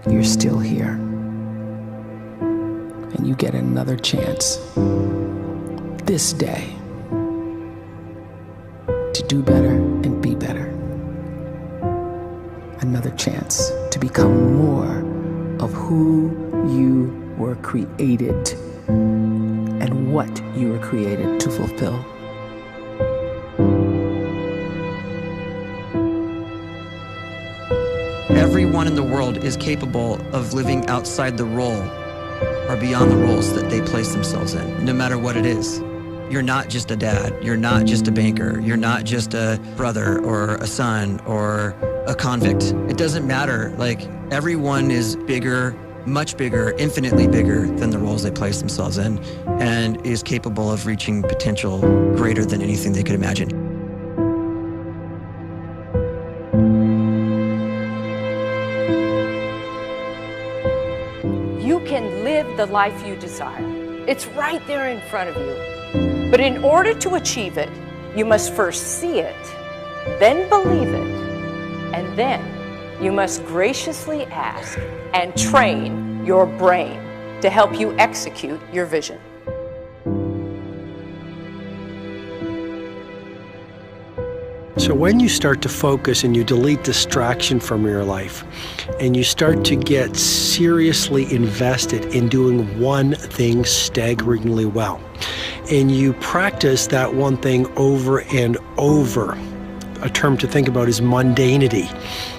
you're still here. And you get another chance this day to do better and be better. Another chance to become more of who you were created and what you were created to fulfill. Everyone in the world is capable of living outside the role or beyond the roles that they place themselves in, no matter what it is. You're not just a dad, you're not just a banker, you're not just a brother or a son or a convict. It doesn't matter. Like, everyone is bigger, much bigger, infinitely bigger than the roles they place themselves in, and is capable of reaching potential greater than anything they could imagine. You can live the life you desire. It's right there in front of you. But in order to achieve it, you must first see it, then believe it, and then you must graciously ask and train your brain to help you execute your vision. So when you start to focus and you delete distraction from your life, and you start to get seriously invested in doing one thing staggeringly well, and you practice that one thing over and over, a term to think about is mundanity.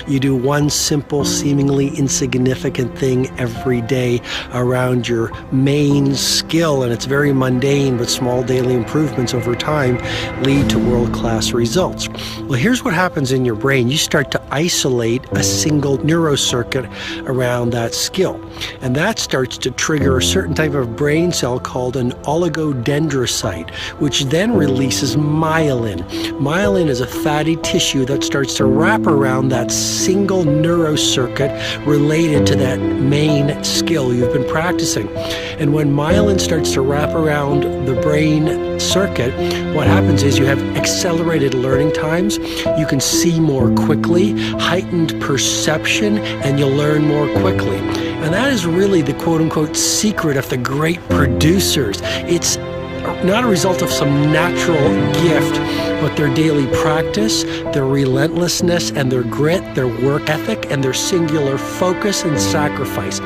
You do one simple, seemingly insignificant thing every day around your main skill, and it's very mundane, but small daily improvements over time lead to world-class results. Well, here's what happens in your brain. You start to isolate a single neurocircuit around that skill, and that starts to trigger a certain type of brain cell called an oligodendrocyte, which then releases myelin. Myelin is a fatty tissue that starts to wrap around that single neurocircuit related to that main skill you've been practicing. And when myelin starts to wrap around the brain circuit, what happens is you have accelerated learning times, you can see more quickly, heightened perception, and you'll learn more quickly. And that is really the quote-unquote secret of the great producers. It's not a result of some natural gift, but their daily practice, their relentlessness and their grit, their work ethic, and their singular focus and sacrifice.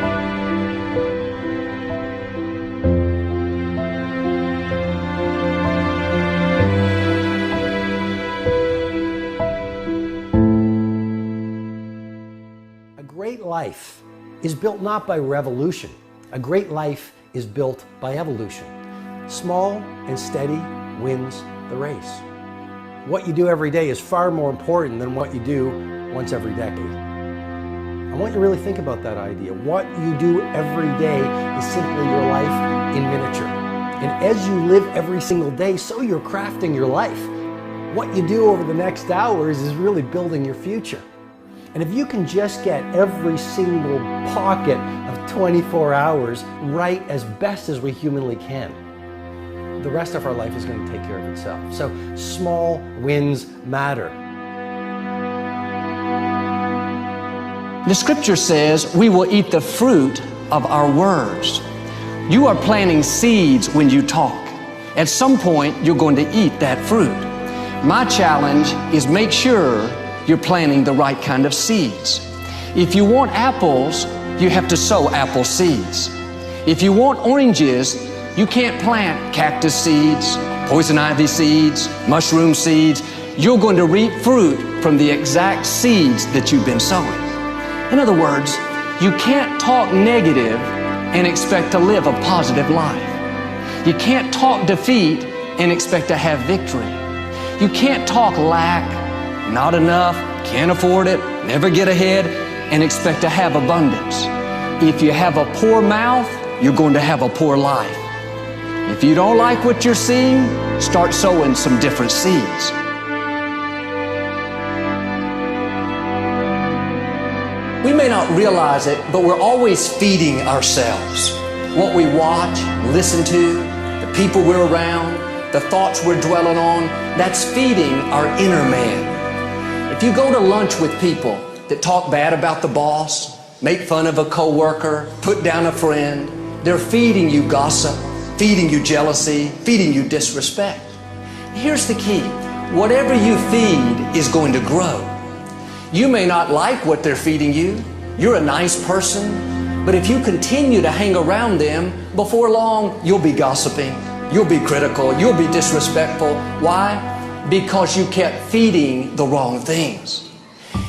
A great life is built not by revolution. A great life is built by evolution. Small and steady wins the race. What you do every day is far more important than what you do once every decade. I want you to really think about that idea. What you do every day is simply your life in miniature. And as you live every single day, so you're crafting your life. What you do over the next hours is really building your future. And if you can just get every single pocket of 24 hours right as best as we humanly can, the rest of our life is going to take care of itself. So small wins matter. The scripture says we will eat the fruit of our words. You are planting seeds when you talk. At some point, you're going to eat that fruit. My challenge is make sure you're planting the right kind of seeds. If you want apples, you have to sow apple seeds. If you want oranges, you can't plant cactus seeds, poison ivy seeds, mushroom seeds. You're going to reap fruit from the exact seeds that you've been sowing. In other words, you can't talk negative and expect to live a positive life. You can't talk defeat and expect to have victory. You can't talk lack, not enough, can't afford it, never get ahead, and expect to have abundance. If you have a poor mouth, you're going to have a poor life. If you don't like what you're seeing, start sowing some different seeds. We may not realize it, but we're always feeding ourselves. What we watch, listen to, the people we're around, the thoughts we're dwelling on, that's feeding our inner man. If you go to lunch with people that talk bad about the boss, make fun of a coworker, put down a friend. They're feeding you gossip, feeding you jealousy, feeding you disrespect. Here's the key. Whatever you feed is going to grow. You may not like what they're feeding you. You're a nice person, but if you continue to hang around them, before long, you'll be gossiping, you'll be critical, you'll be disrespectful. Why? Because you kept feeding the wrong things.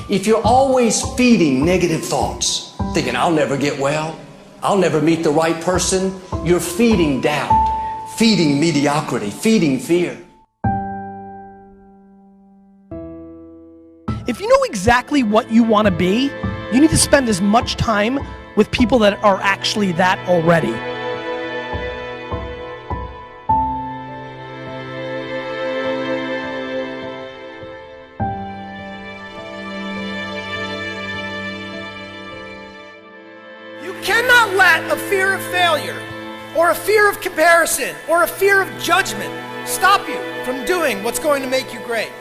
If you're always feeding negative thoughts, thinking, I'll never get well, I'll never meet the right person, you're feeding doubt, feeding mediocrity, feeding fear. If you know exactly what you want to be, you need to spend as much time with people that are actually that already. You cannot let a fear of failure, or a fear of comparison, or a fear of judgment stop you from doing what's going to make you great.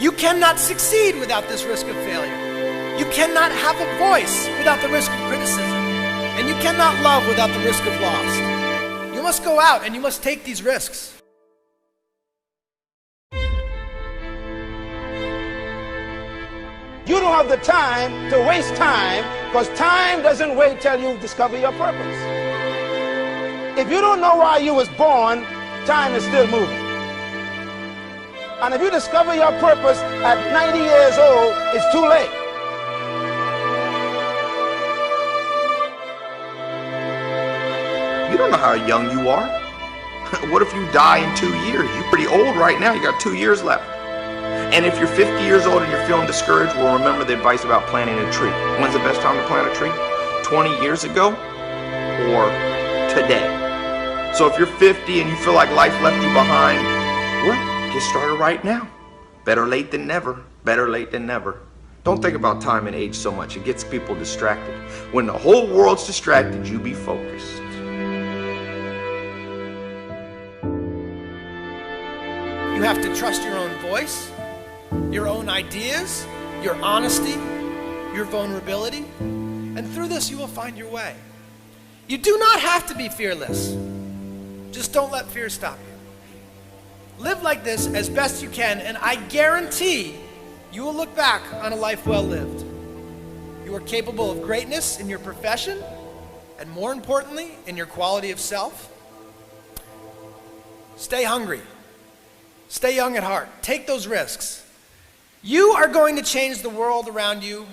You cannot succeed without this risk of failure. You cannot have a voice without the risk of criticism. And you cannot love without the risk of loss. You must go out and you must take these risks. You don't have the time to waste time, because time doesn't wait till you discover your purpose. If you don't know why you was born, time is still moving. And if you discover your purpose at 90 years old, it's too late. You don't know how young you are. What if you die in 2 years? You're pretty old right now. You got 2 years left. And if you're 50 years old and you're feeling discouraged, well, remember the advice about planting a tree. When's the best time to plant a tree? 20 years ago or today? So if you're 50 and you feel like life left you behind, well, get started right now. Better late than never. Better late than never. Don't think about time and age so much. It gets people distracted. When the whole world's distracted, you be focused. You have to trust your own voice, your own ideas, your honesty, your vulnerability, and through this you will find your way. You do not have to be fearless. Just don't let fear stop you. Live like this as best you can, and I guarantee you will look back on a life well lived. You are capable of greatness in your profession, and more importantly, in your quality of self. Stay hungry. Stay young at heart. Take those risks. You are going to change the world around you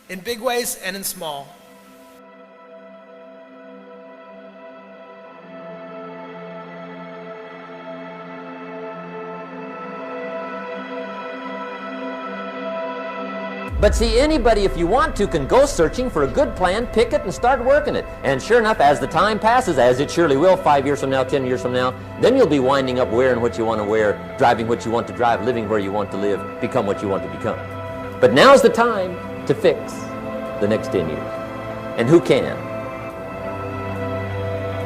in big ways and in small. But see, anybody, if you want to, can go searching for a good plan, pick it, and start working it. And sure enough, as the time passes, as it surely will 5 years from now, 10 years from now, then you'll be winding up wearing what you want to wear, driving what you want to drive, living where you want to live, become what you want to become. But now's the time to fix the next 10 years. And who can?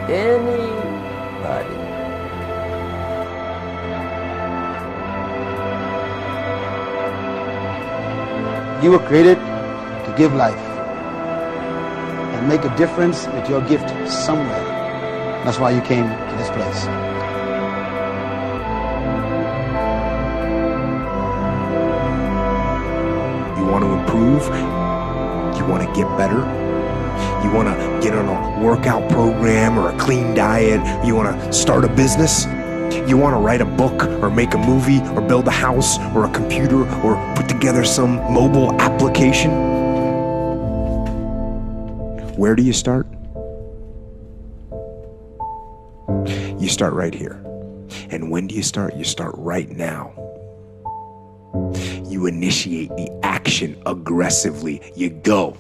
Anybody. You were created to give life and make a difference with your gift somewhere. That's why you came to this place. You want to improve? You want to get better? You want to get on a workout program or a clean diet? You want to start a business? You want to write a book or make a movie or build a house or a computer or put together some mobile application? Where do you start? You start right here. And when do you start? You start right now. You initiate the action aggressively. You go.